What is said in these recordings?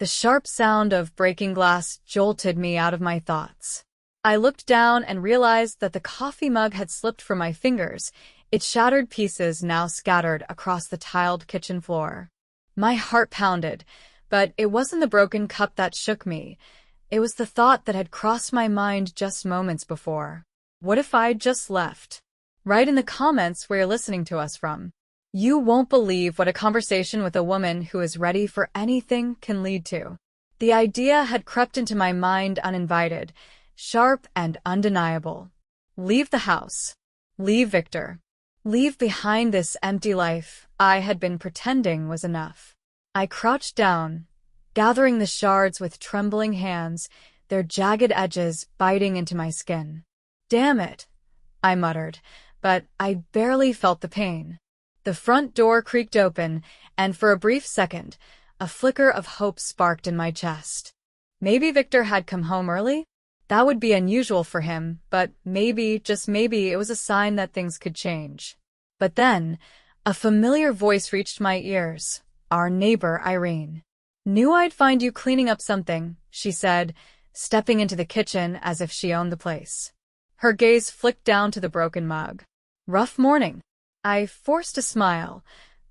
The sharp sound of breaking glass jolted me out of my thoughts. I looked down and realized that the coffee mug had slipped from my fingers, its shattered pieces now scattered across the tiled kitchen floor. My heart pounded, but it wasn't the broken cup that shook me. It was the thought that had crossed my mind just moments before. What if I'd just left? Write in the comments where you're listening to us from. You won't believe what a conversation with a woman who is ready for anything can lead to. The idea had crept into my mind uninvited, sharp and undeniable. Leave the house. Leave Victor. Leave behind this empty life I had been pretending was enough. I crouched down, gathering the shards with trembling hands, their jagged edges biting into my skin. Damn it, I muttered, but I barely felt the pain. The front door creaked open, and for a brief second, a flicker of hope sparked in my chest. Maybe Victor had come home early? That would be unusual for him, but maybe, just maybe, it was a sign that things could change. But then, a familiar voice reached my ears, our neighbor Irene. Knew I'd find you cleaning up something, she said, stepping into the kitchen as if she owned the place. Her gaze flicked down to the broken mug. Rough morning. I forced a smile,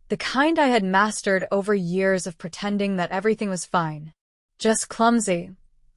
the kind I had mastered over years of pretending that everything was fine. Just clumsy,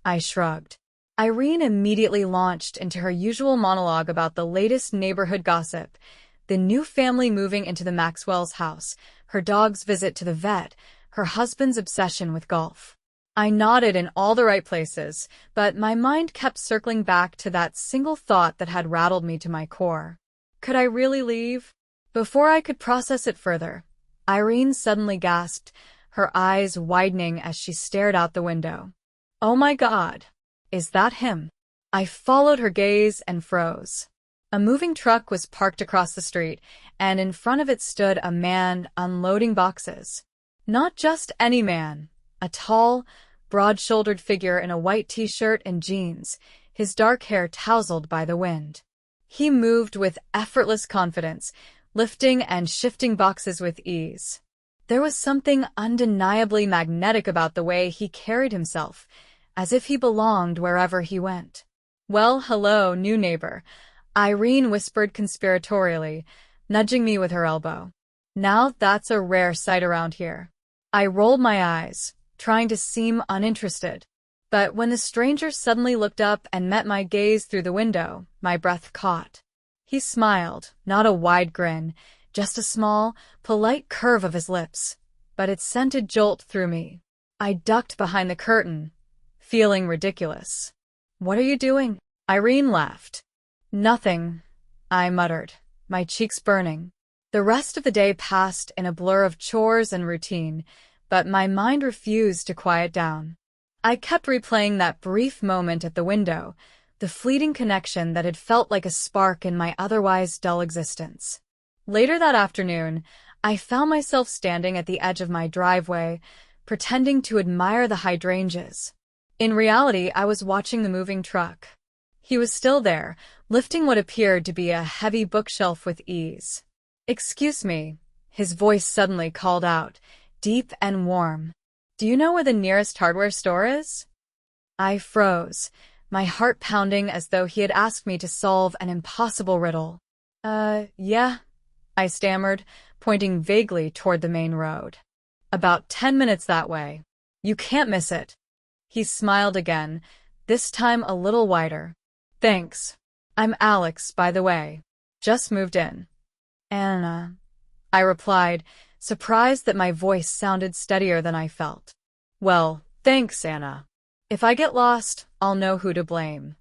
I shrugged. Irene immediately launched into her usual monologue about the latest neighborhood gossip, the new family moving into the Maxwell's house, her dog's visit to the vet, her husband's obsession with golf. I nodded in all the right places, but my mind kept circling back to that single thought that had rattled me to my core. Could I really leave? Before I could process it further, Irene suddenly gasped, her eyes widening as she stared out the window. Oh my God, is that him? I followed her gaze and froze. A moving truck was parked across the street, and in front of it stood a man unloading boxes. Not just any man, a tall, broad-shouldered figure in a white t-shirt and jeans, his dark hair tousled by the wind. He moved with effortless confidence, lifting and shifting boxes with ease. There was something undeniably magnetic about the way he carried himself, as if he belonged wherever he went. Well, hello, new neighbor, Irene whispered conspiratorially, nudging me with her elbow. Now that's a rare sight around here. I rolled my eyes, trying to seem uninterested. But when the stranger suddenly looked up and met my gaze through the window, my breath caught. He smiled, not a wide grin, just a small, polite curve of his lips, but it sent a jolt through me. I ducked behind the curtain, feeling ridiculous. What are you doing? Irene laughed. Nothing, I muttered, my cheeks burning. The rest of the day passed in a blur of chores and routine, but my mind refused to quiet down. I kept replaying that brief moment at the window, the fleeting connection that had felt like a spark in my otherwise dull existence. Later that afternoon, I found myself standing at the edge of my driveway, pretending to admire the hydrangeas. In reality, I was watching the moving truck. He was still there, lifting what appeared to be a heavy bookshelf with ease. Excuse me, his voice suddenly called out, deep and warm. Do you know where the nearest hardware store is? I froze, my heart pounding as though he had asked me to solve an impossible riddle. Yeah, I stammered, pointing vaguely toward the main road. About 10 minutes that way. You can't miss it. He smiled again, this time a little wider. Thanks. I'm Alex, by the way. Just moved in. Anna, I replied, surprised that my voice sounded steadier than I felt. Well, thanks, Anna. If I get lost, I'll know who to blame.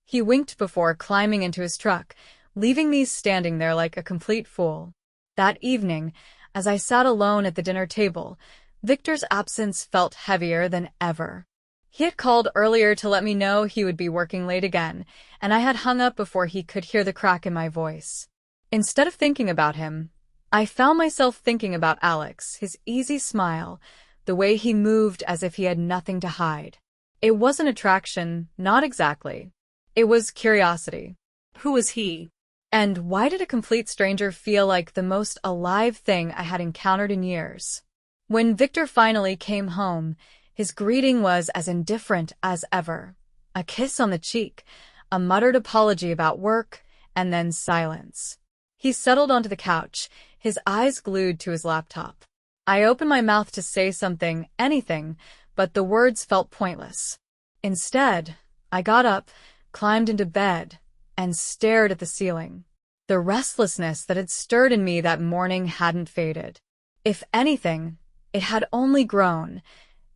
He winked before climbing into his truck, leaving me standing there like a complete fool. That evening, as I sat alone at the dinner table, Victor's absence felt heavier than ever. He had called earlier to let me know he would be working late again, and I had hung up before he could hear the crack in my voice. Instead of thinking about him, I found myself thinking about Alex, his easy smile, the way he moved as if he had nothing to hide. It wasn't attraction, not exactly. It was curiosity. Who was he? And why did a complete stranger feel like the most alive thing I had encountered in years? When Victor finally came home, His greeting was as indifferent as ever. A kiss on the cheek, a muttered apology about work, and then silence. He settled onto the couch, his eyes glued to his laptop. I opened my mouth to say something, anything, but the words felt pointless. Instead, I got up, climbed into bed, and stared at the ceiling. The restlessness that had stirred in me that morning hadn't faded. If anything, it had only grown,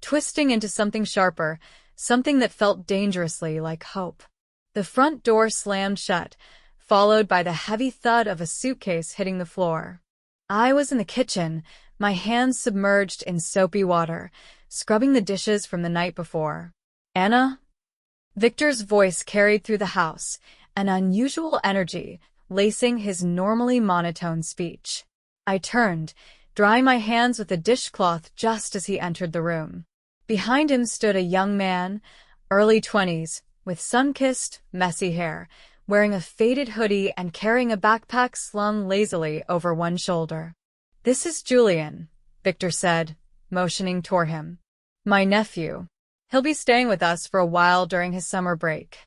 twisting into something sharper, something that felt dangerously like hope. The front door slammed shut, followed by the heavy thud of a suitcase hitting the floor. I was in the kitchen, my hands submerged in soapy water, scrubbing the dishes from the night before. "Anna?" Victor's voice carried through the house, an unusual energy, lacing his normally monotone speech. I turned, drying my hands with a dishcloth just as he entered the room. Behind him stood a young man, early 20s, with sun-kissed, messy hair, wearing a faded hoodie and carrying a backpack slung lazily over one shoulder. "This is Julian," Victor said, motioning toward him. "My nephew. He'll be staying with us for a while during his summer break."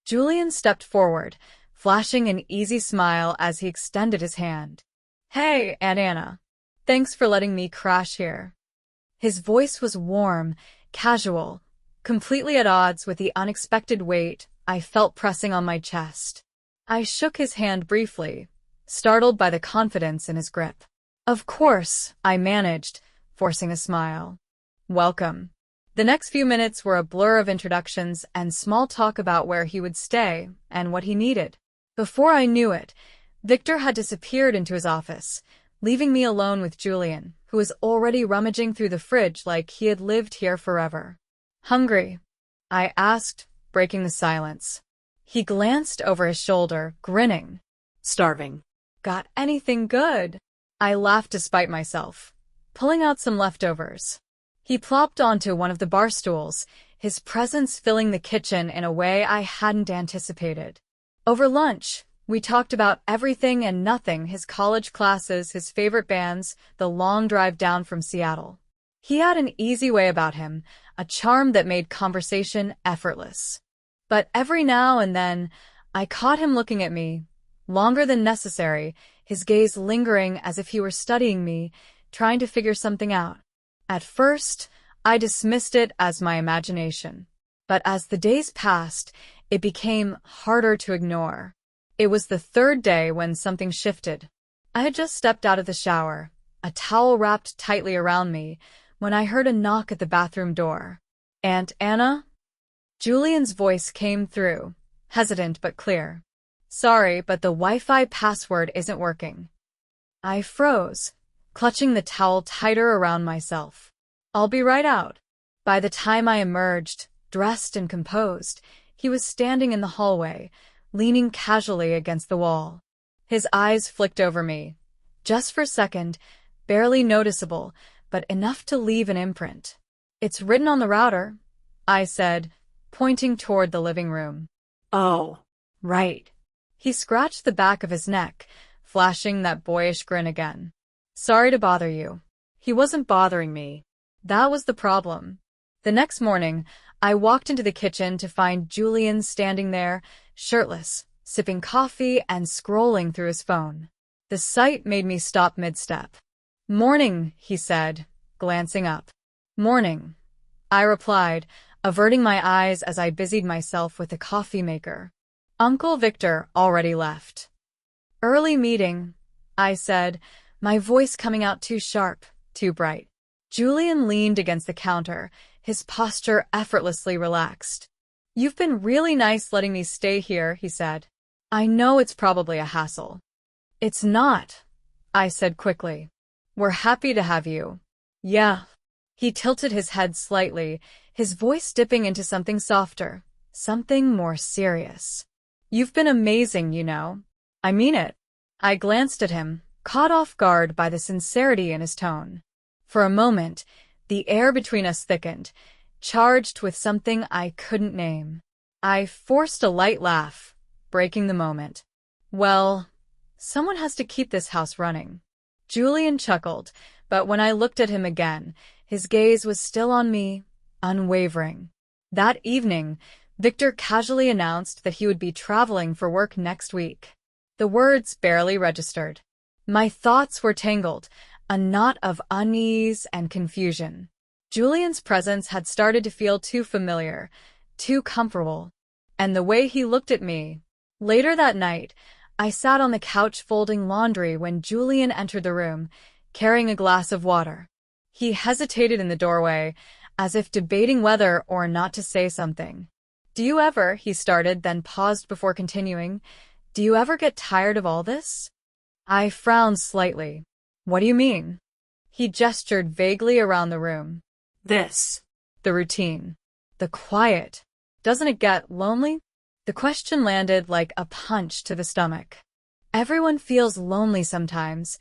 Julian stepped forward, flashing an easy smile as he extended his hand. "Hey, Aunt Anna. Thanks for letting me crash here." His voice was warm, casual, completely at odds with the unexpected weight I felt pressing on my chest. I shook his hand briefly, startled by the confidence in his grip. "Of course," I managed, forcing a smile. "Welcome." The next few minutes were a blur of introductions and small talk about where he would stay and what he needed. Before I knew it, Victor had disappeared into his office, leaving me alone with Julian, who was already rummaging through the fridge like he had lived here forever. "Hungry?" I asked, breaking the silence. He glanced over his shoulder, grinning. "Starving." "Got anything good?" I laughed despite myself, pulling out some leftovers. He plopped onto one of the bar stools, his presence filling the kitchen in a way I hadn't anticipated. Over lunch, we talked about everything and nothing, his college classes, his favorite bands, the long drive down from Seattle. He had an easy way about him, a charm that made conversation effortless. But every now and then, I caught him looking at me, longer than necessary, his gaze lingering as if he were studying me, trying to figure something out. At first, I dismissed it as my imagination. But as the days passed, it became harder to ignore. It was the third day when something shifted. I had just stepped out of the shower, a towel wrapped tightly around me, when I heard a knock at the bathroom door. "Aunt Anna?" Julian's voice came through, hesitant but clear. "Sorry, but the Wi-Fi password isn't working." I froze, clutching the towel tighter around myself. "I'll be right out." By the time I emerged, dressed and composed, he was standing in the hallway, leaning casually against the wall. His eyes flicked over me, just for a second, barely noticeable, but enough to leave an imprint. "It's written on the router," I said, pointing toward the living room. "Oh, right." He scratched the back of his neck, flashing that boyish grin again. "Sorry to bother you." He wasn't bothering me. That was the problem. The next morning, I walked into the kitchen to find Julian standing there, shirtless, sipping coffee and scrolling through his phone. The sight made me stop mid-step. "Morning," he said, glancing up. "Morning," I replied, averting my eyes as I busied myself with the coffee maker. Uncle Victor already left. "Early meeting," I said, my voice coming out too sharp, too bright. Julian leaned against the counter, his posture effortlessly relaxed. "You've been really nice letting me stay here," he said. "I know it's probably a hassle." "It's not," I said quickly. "We're happy to have you." "Yeah." He tilted his head slightly, his voice dipping into something softer, something more serious. "You've been amazing, you know. I mean it." I glanced at him, caught off guard by the sincerity in his tone. For a moment, the air between us thickened, charged with something I couldn't name. I forced a light laugh, breaking the moment. "Well, someone has to keep this house running." Julian chuckled, but when I looked at him again, his gaze was still on me, unwavering. That evening, Victor casually announced that he would be traveling for work next week. The words barely registered. My thoughts were tangled, a knot of unease and confusion. Julian's presence had started to feel too familiar, too comfortable. And the way he looked at me. Later that night, I sat on the couch folding laundry when Julian entered the room, carrying a glass of water. He hesitated in the doorway, as if debating whether or not to say something. "Do you ever," he started, then paused before continuing, "do you ever get tired of all this?" I frowned slightly. "What do you mean?" He gestured vaguely around the room. This. The routine. The quiet. Doesn't it get lonely? The question landed like a punch to the stomach. "Everyone feels lonely sometimes,"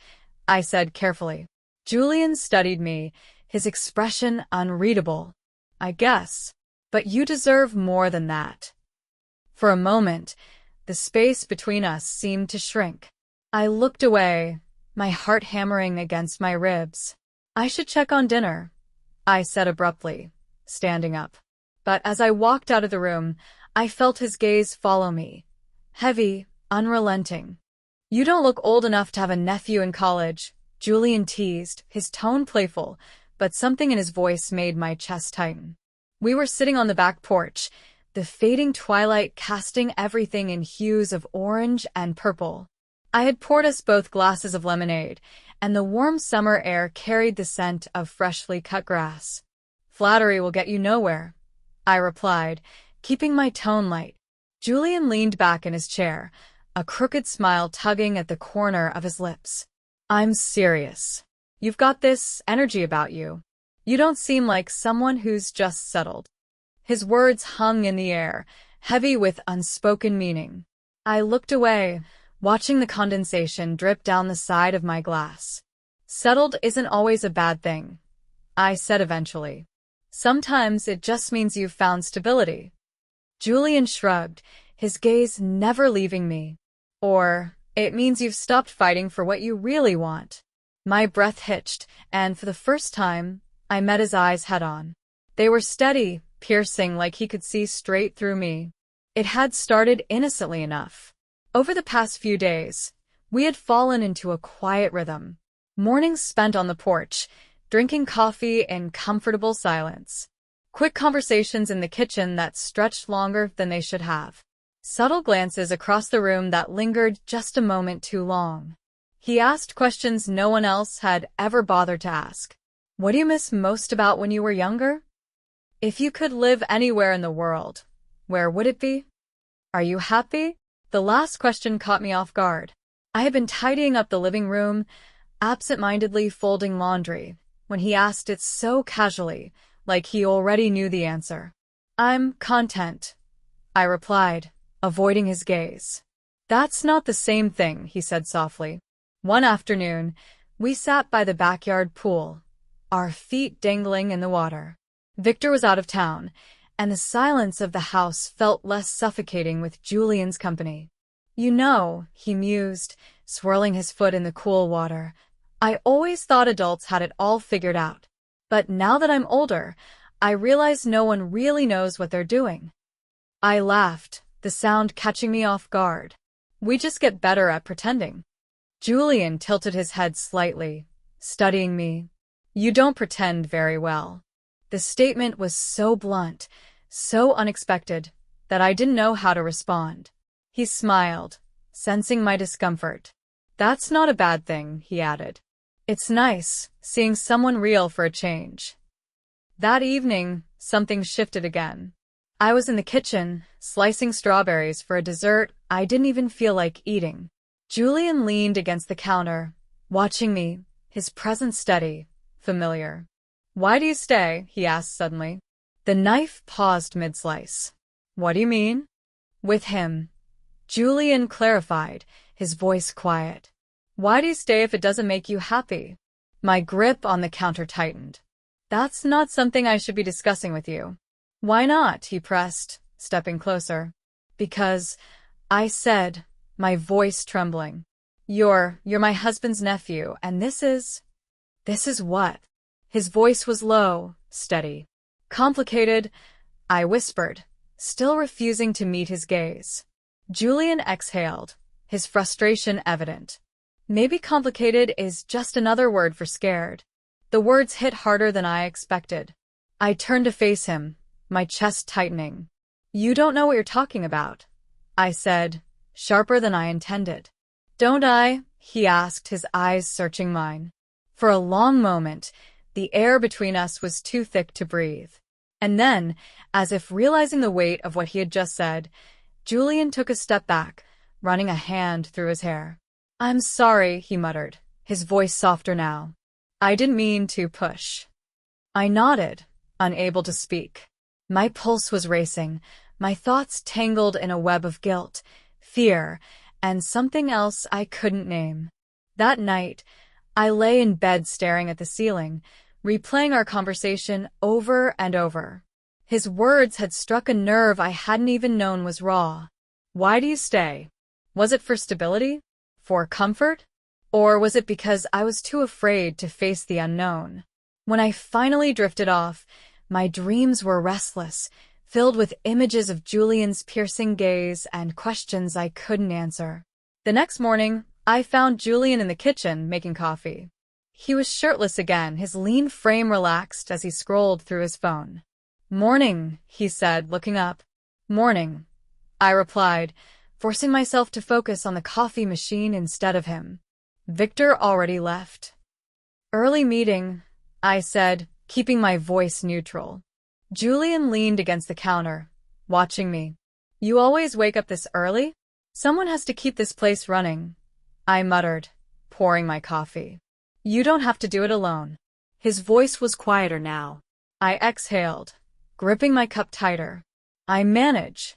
I said carefully. Julian studied me, his expression unreadable. "I guess. But you deserve more than that." For a moment, the space between us seemed to shrink. I looked away, my heart hammering against my ribs. "I should check on dinner," I said abruptly, standing up. But as I walked out of the room, I felt his gaze follow me. Heavy, unrelenting. "You don't look old enough to have a nephew in college," Julian teased, his tone playful, but something in his voice made my chest tighten. We were sitting on the back porch, the fading twilight casting everything in hues of orange and purple. I had poured us both glasses of lemonade, and the warm summer air carried the scent of freshly cut grass. "Flattery will get you nowhere," I replied, keeping my tone light. Julian leaned back in his chair, a crooked smile tugging at the corner of his lips. "I'm serious. You've got this energy about you. You don't seem like someone who's just settled." His words hung in the air, heavy with unspoken meaning. I looked away, watching the condensation drip down the side of my glass. "Settled isn't always a bad thing," I said eventually. "Sometimes it just means you've found stability." Julian shrugged, his gaze never leaving me. "Or it means you've stopped fighting for what you really want." My breath hitched, and for the first time, I met his eyes head-on. They were steady, piercing, like he could see straight through me. It had started innocently enough. Over the past few days, we had fallen into a quiet rhythm. Mornings spent on the porch, drinking coffee in comfortable silence. Quick conversations in the kitchen that stretched longer than they should have. Subtle glances across the room that lingered just a moment too long. He asked questions no one else had ever bothered to ask. "What do you miss most about when you were younger? If you could live anywhere in the world, where would it be? Are you happy?" The last question caught me off guard. I had been tidying up the living room, absent-mindedly folding laundry, when he asked it so casually, like he already knew the answer. "I'm content," I replied, avoiding his gaze. "That's not the same thing," he said softly. One afternoon, we sat by the backyard pool, our feet dangling in the water. Victor was out of town, and the silence of the house felt less suffocating with Julian's company. "You know," he mused, swirling his foot in the cool water, "I always thought adults had it all figured out. But now that I'm older, I realize no one really knows what they're doing." I laughed, the sound catching me off guard. "We just get better at pretending." Julian tilted his head slightly, studying me. "You don't pretend very well." The statement was so blunt, so unexpected, that I didn't know how to respond. He smiled, sensing my discomfort. "That's not a bad thing," he added. "It's nice, seeing someone real for a change." That evening, something shifted again. I was in the kitchen, slicing strawberries for a dessert I didn't even feel like eating. Julian leaned against the counter, watching me, his presence steady, familiar. "Why do you stay?" he asked suddenly. The knife paused mid-slice. "What do you mean?" "With him," Julian clarified, his voice quiet. "Why do you stay if it doesn't make you happy?" My grip on the counter tightened. "That's not something I should be discussing with you." "Why not?" he pressed, stepping closer. "Because," I said, my voice trembling, You're my husband's nephew, and this is what?" His voice was low, steady. Complicated, I whispered, still refusing to meet his gaze. Julian exhaled, his frustration evident. Maybe complicated is just another word for scared. The words hit harder than I expected. I turned to face him, my chest tightening. You don't know what you're talking about, I said, sharper than I intended. Don't I? He asked, his eyes searching mine. For a long moment, the air between us was too thick to breathe. And then, as if realizing the weight of what he had just said, Julian took a step back, running a hand through his hair. I'm sorry, he muttered, his voice softer now. I didn't mean to push. I nodded, unable to speak. My pulse was racing, my thoughts tangled in a web of guilt, fear, and something else I couldn't name. That night, I lay in bed staring at the ceiling, replaying our conversation over and over. His words had struck a nerve I hadn't even known was raw. Why do you stay? Was it for stability? For comfort? Or was it because I was too afraid to face the unknown? When I finally drifted off, my dreams were restless, filled with images of Julian's piercing gaze and questions I couldn't answer. The next morning, I found Julian in the kitchen making coffee. He was shirtless again, his lean frame relaxed as he scrolled through his phone. Morning, he said, looking up. Morning, I replied, forcing myself to focus on the coffee machine instead of him. Victor already left. Early meeting, I said, keeping my voice neutral. Julian leaned against the counter, watching me. You always wake up this early? Someone has to keep this place running, I muttered, pouring my coffee. You don't have to do it alone. His voice was quieter now. I exhaled, gripping my cup tighter. I manage.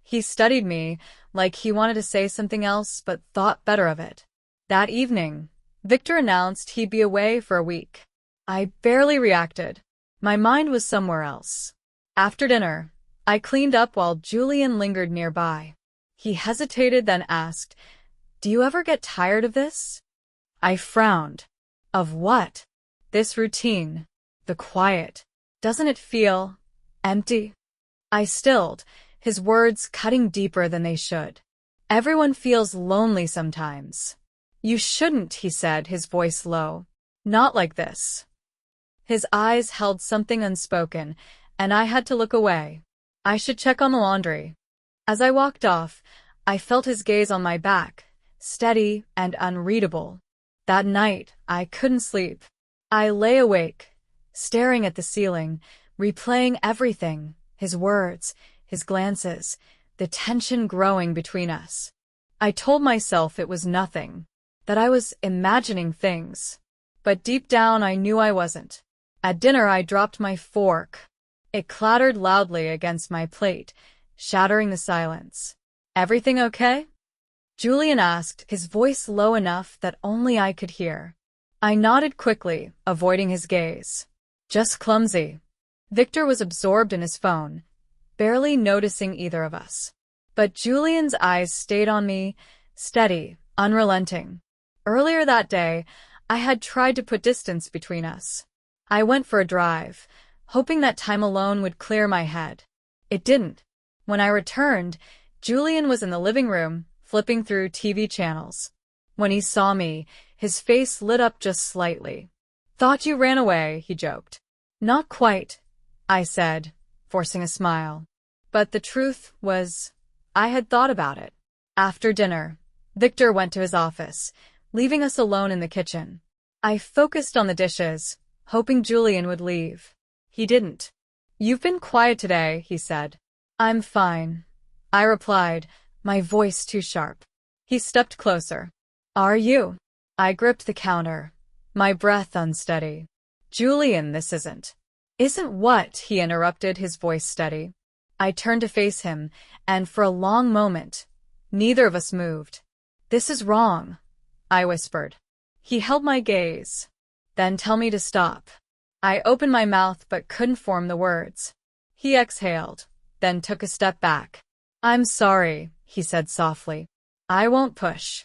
He studied me, like he wanted to say something else but thought better of it. That evening, Victor announced he'd be away for a week. I barely reacted. My mind was somewhere else. After dinner, I cleaned up while Julian lingered nearby. He hesitated, then asked, Do you ever get tired of this? I frowned. Of what? This routine. The quiet. Doesn't it feel empty? I stilled, his words cutting deeper than they should. Everyone feels lonely sometimes. You shouldn't, he said, his voice low. Not like this. His eyes held something unspoken, and I had to look away. I should check on the laundry. As I walked off, I felt his gaze on my back, steady and unreadable. That night, I couldn't sleep. I lay awake, staring at the ceiling, replaying everything, his words, his glances, the tension growing between us. I told myself it was nothing, that I was imagining things. But deep down, I knew I wasn't. At dinner, I dropped my fork. It clattered loudly against my plate, shattering the silence. Everything okay? Julian asked, his voice low enough that only I could hear. I nodded quickly, avoiding his gaze. Just clumsy. Victor was absorbed in his phone, barely noticing either of us. But Julian's eyes stayed on me, steady, unrelenting. Earlier that day, I had tried to put distance between us. I went for a drive, hoping that time alone would clear my head. It didn't. When I returned, Julian was in the living room, flipping through TV channels. When he saw me, his face lit up just slightly. Thought you ran away, he joked. Not quite, I said, forcing a smile. But the truth was, I had thought about it. After dinner, Victor went to his office, leaving us alone in the kitchen. I focused on the dishes, hoping Julian would leave. He didn't. You've been quiet today, he said. I'm fine, I replied, my voice too sharp. He stepped closer. Are you? I gripped the counter, my breath unsteady. Julian, this isn't. Isn't what? He interrupted, his voice steady. I turned to face him, and for a long moment, neither of us moved. This is wrong, I whispered. He held my gaze. Then tell me to stop. I opened my mouth but couldn't form the words. He exhaled, then took a step back. I'm sorry, he said softly. I won't push.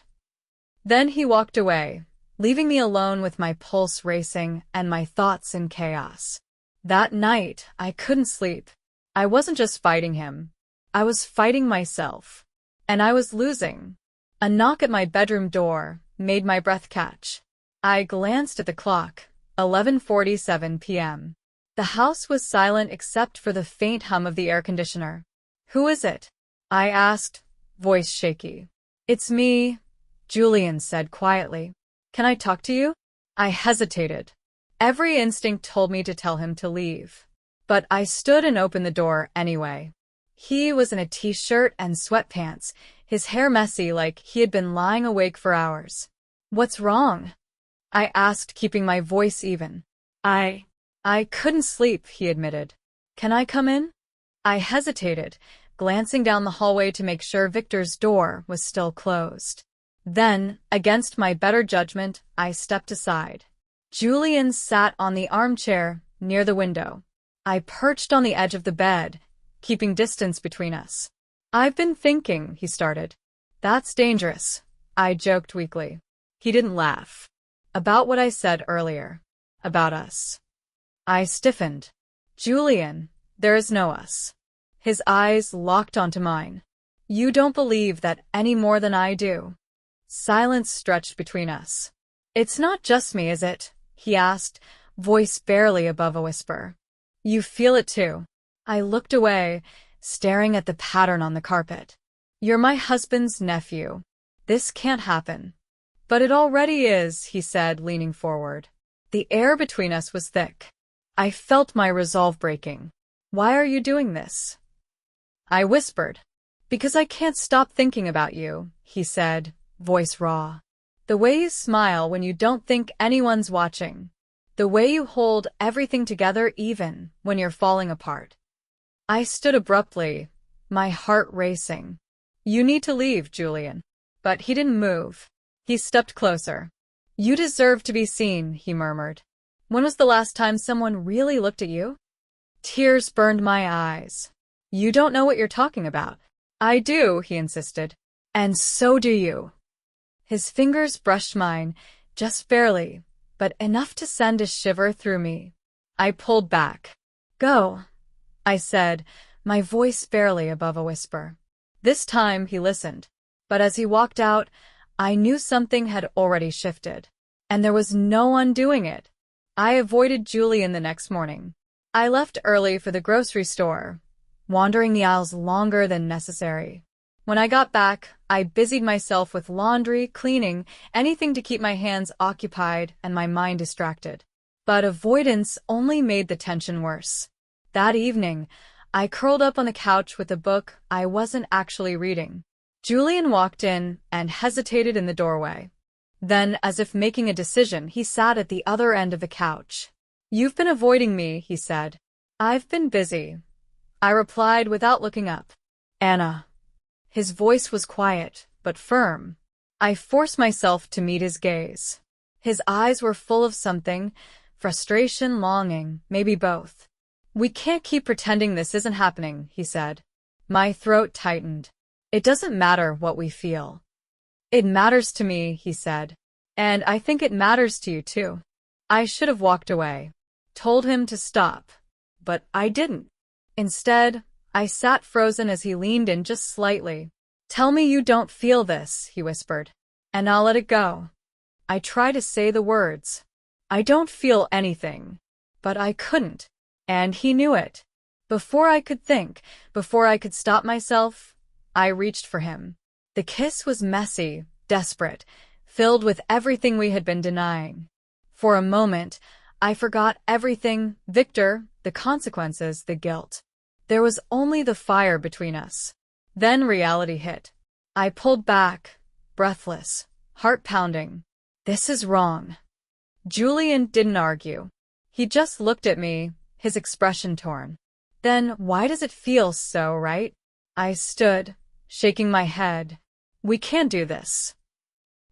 Then he walked away, leaving me alone with my pulse racing and my thoughts in chaos. That night, I couldn't sleep. I wasn't just fighting him. I was fighting myself. And I was losing. A knock at my bedroom door made my breath catch. I glanced at the clock. 11:47 p.m. The house was silent except for the faint hum of the air conditioner. "Who is it?" I asked, voice shaky. "It's me," Julian said quietly. "Can I talk to you?" I hesitated. Every instinct told me to tell him to leave. But I stood and opened the door anyway. He was in a t-shirt and sweatpants, his hair messy like he had been lying awake for hours. "What's wrong?" I asked, keeping my voice even. I couldn't sleep," he admitted. "Can I come in?" I hesitated, glancing down the hallway to make sure Victor's door was still closed. Then, against my better judgment, I stepped aside. Julian sat on the armchair near the window. I perched on the edge of the bed, keeping distance between us. "I've been thinking," he started. "That's dangerous," I joked weakly. He didn't laugh. "About what I said earlier. About us." I stiffened. "Julian, there is no us." His eyes locked onto mine. "You don't believe that any more than I do." Silence stretched between us. "It's not just me, is it?" he asked, voice barely above a whisper. "You feel it too." I looked away, staring at the pattern on the carpet. "You're my husband's nephew. This can't happen." "But it already is," he said, leaning forward. The air between us was thick. I felt my resolve breaking. "Why are you doing this?" I whispered. "Because I can't stop thinking about you," he said, voice raw. "The way you smile when you don't think anyone's watching. The way you hold everything together even when you're falling apart." I stood abruptly, my heart racing. "You need to leave, Julian." But he didn't move. He stepped closer. "You deserve to be seen," he murmured. "When was the last time someone really looked at you?" Tears burned my eyes. "You don't know what you're talking about." "I do," he insisted. "And so do you." His fingers brushed mine, just barely, but enough to send a shiver through me. I pulled back. "Go," I said, my voice barely above a whisper. This time he listened, but as he walked out, I knew something had already shifted, and there was no undoing it. I avoided Julian the next morning. I left early for the grocery store, wandering the aisles longer than necessary. When I got back, I busied myself with laundry, cleaning, anything to keep my hands occupied and my mind distracted. But avoidance only made the tension worse. That evening, I curled up on the couch with a book I wasn't actually reading. Julian walked in and hesitated in the doorway. Then, as if making a decision, he sat at the other end of the couch. "You've been avoiding me," he said. "I've been busy," I replied without looking up. "Anna." His voice was quiet, but firm. I forced myself to meet his gaze. His eyes were full of something, frustration, longing, maybe both. "We can't keep pretending this isn't happening," he said. My throat tightened. "It doesn't matter what we feel." "It matters to me," he said. "And I think it matters to you too." I should have walked away, told him to stop, but I didn't. Instead, I sat frozen as he leaned in just slightly. "Tell me you don't feel this," he whispered, "and I'll let it go." I tried to say the words. "I don't feel anything." But I couldn't, and he knew it. Before I could think, before I could stop myself, I reached for him. The kiss was messy, desperate, filled with everything we had been denying. For a moment, I forgot everything, Victor, the consequences, the guilt. There was only the fire between us. Then reality hit. I pulled back, breathless, heart pounding. "This is wrong." Julian didn't argue. He just looked at me, his expression torn. "Then why does it feel so right?" I stood, shaking my head. "We can't do this."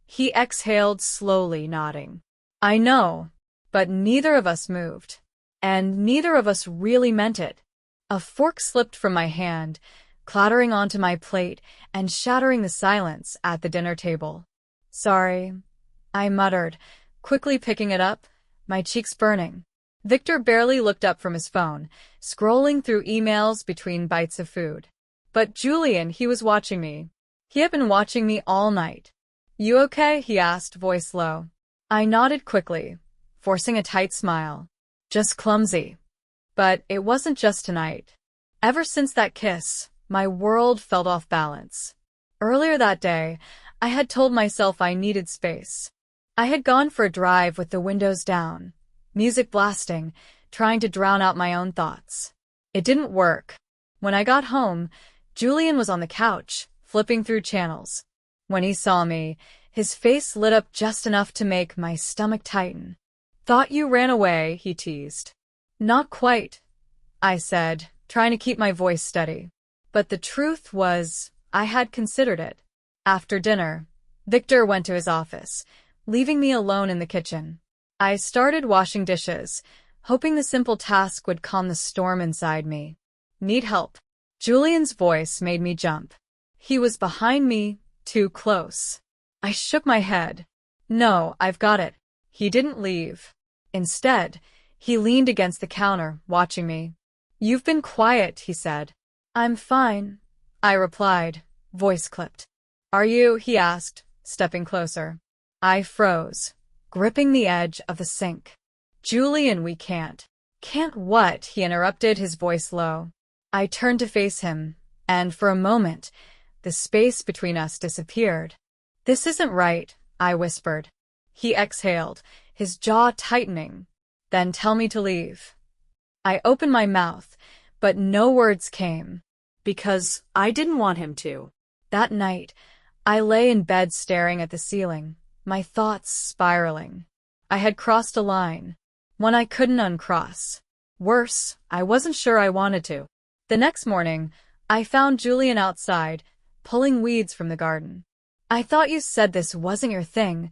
He exhaled slowly, nodding. "I know," but neither of us moved. And neither of us really meant it. A fork slipped from my hand, clattering onto my plate and shattering the silence at the dinner table. "Sorry," I muttered, quickly picking it up, my cheeks burning. Victor barely looked up from his phone, scrolling through emails between bites of food. But Julian, he was watching me. He had been watching me all night. "You okay?" he asked, voice low. I nodded quickly, forcing a tight smile. "Just clumsy." But it wasn't just tonight. Ever since that kiss, my world felt off balance. Earlier that day, I had told myself I needed space. I had gone for a drive with the windows down, music blasting, trying to drown out my own thoughts. It didn't work. When I got home, Julian was on the couch, flipping through channels. When he saw me, his face lit up just enough to make my stomach tighten. "Thought you ran away," he teased. "Not quite," I said, trying to keep my voice steady. But the truth was, I had considered it. After dinner, Victor went to his office, leaving me alone in the kitchen. I started washing dishes, hoping the simple task would calm the storm inside me. "Need help?" Julian's voice made me jump. He was behind me, too close. I shook my head. "No, I've got it." He didn't leave. Instead, he leaned against the counter, watching me. "You've been quiet," he said. "I'm fine," I replied, voice clipped. "Are you?" he asked, stepping closer. I froze, gripping the edge of the sink. "Julian, we can't." "Can't what?" he interrupted, his voice low. I turned to face him, and for a moment, the space between us disappeared. "This isn't right," I whispered. He exhaled, his jaw tightening. "Then tell me to leave." I opened my mouth, but no words came. Because I didn't want him to. That night, I lay in bed staring at the ceiling, my thoughts spiraling. I had crossed a line, one I couldn't uncross. Worse, I wasn't sure I wanted to. The next morning, I found Julian outside, pulling weeds from the garden. "I thought you said this wasn't your thing,"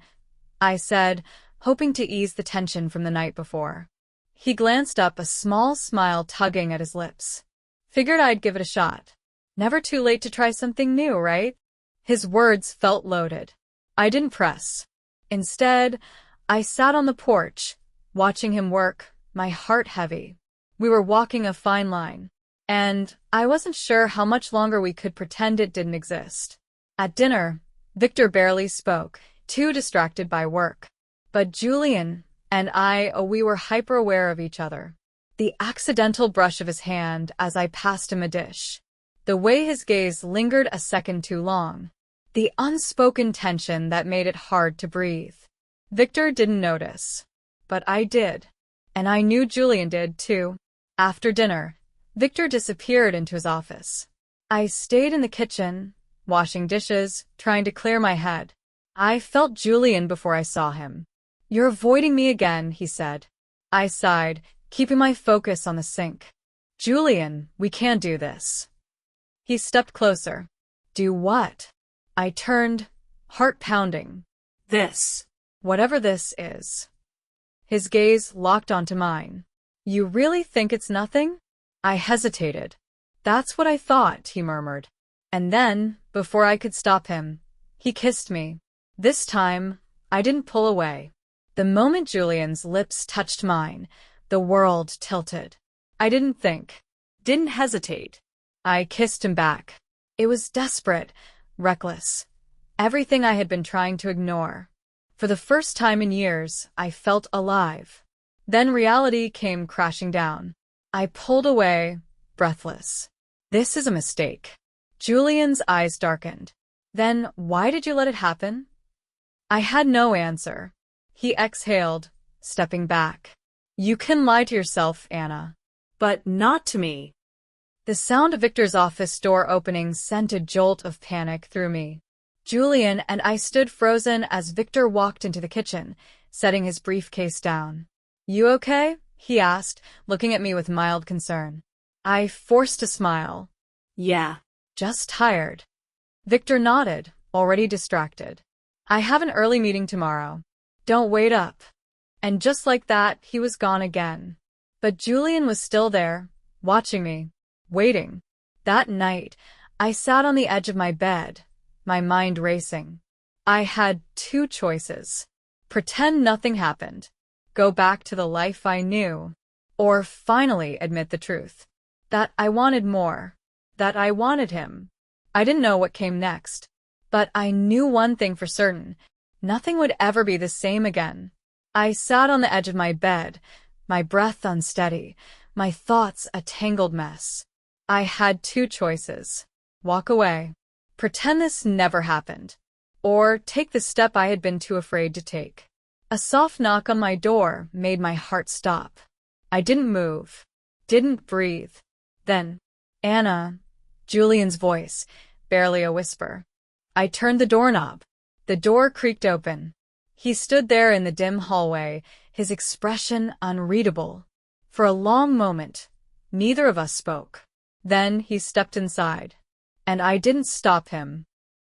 I said, hoping to ease the tension from the night before. He glanced up, a small smile tugging at his lips. "Figured I'd give it a shot. Never too late to try something new, right?" His words felt loaded. I didn't press. Instead, I sat on the porch, watching him work, my heart heavy. We were walking a fine line, and I wasn't sure how much longer we could pretend it didn't exist. At dinner, Victor barely spoke, too distracted by work. But Julian and we were hyper-aware of each other. The accidental brush of his hand as I passed him a dish. The way his gaze lingered a second too long. The unspoken tension that made it hard to breathe. Victor didn't notice. But I did. And I knew Julian did, too. After dinner, Victor disappeared into his office. I stayed in the kitchen, washing dishes, trying to clear my head. I felt Julian before I saw him. "You're avoiding me again," he said. I sighed, keeping my focus on the sink. "Julian, we can't do this." He stepped closer. "Do what?" I turned, heart pounding. "This." "Whatever this is." His gaze locked onto mine. "You really think it's nothing?" I hesitated. "That's what I thought," he murmured. And then, before I could stop him, he kissed me. This time, I didn't pull away. The moment Julian's lips touched mine, the world tilted. I didn't think. Didn't hesitate. I kissed him back. It was desperate, reckless. Everything I had been trying to ignore. For the first time in years, I felt alive. Then reality came crashing down. I pulled away, breathless. "This is a mistake." Julian's eyes darkened. "Then why did you let it happen?" I had no answer. He exhaled, stepping back. "You can lie to yourself, Anna." But not to me. The sound of Victor's office door opening sent a jolt of panic through me. Julian and I stood frozen as Victor walked into the kitchen, setting his briefcase down. "You okay?" he asked, looking at me with mild concern. I forced a smile. "Yeah. Just tired." Victor nodded, already distracted. "I have an early meeting tomorrow. Don't wait up." And just like that, he was gone again. But Julian was still there, watching me, waiting. That night, I sat on the edge of my bed, my mind racing. I had two choices. Pretend nothing happened. Go back to the life I knew. Or finally admit the truth. That I wanted more. That I wanted him. I didn't know what came next. But I knew one thing for certain. Nothing would ever be the same again. I sat on the edge of my bed, my breath unsteady, my thoughts a tangled mess. I had two choices. Walk away. Pretend this never happened. Or take the step I had been too afraid to take. A soft knock on my door made my heart stop. I didn't move. Didn't breathe. Then, Anna, Julian's voice, barely a whisper. I turned the doorknob. The door creaked open. He stood there in the dim hallway, his expression unreadable. For a long moment, neither of us spoke. Then he stepped inside. And I didn't stop him.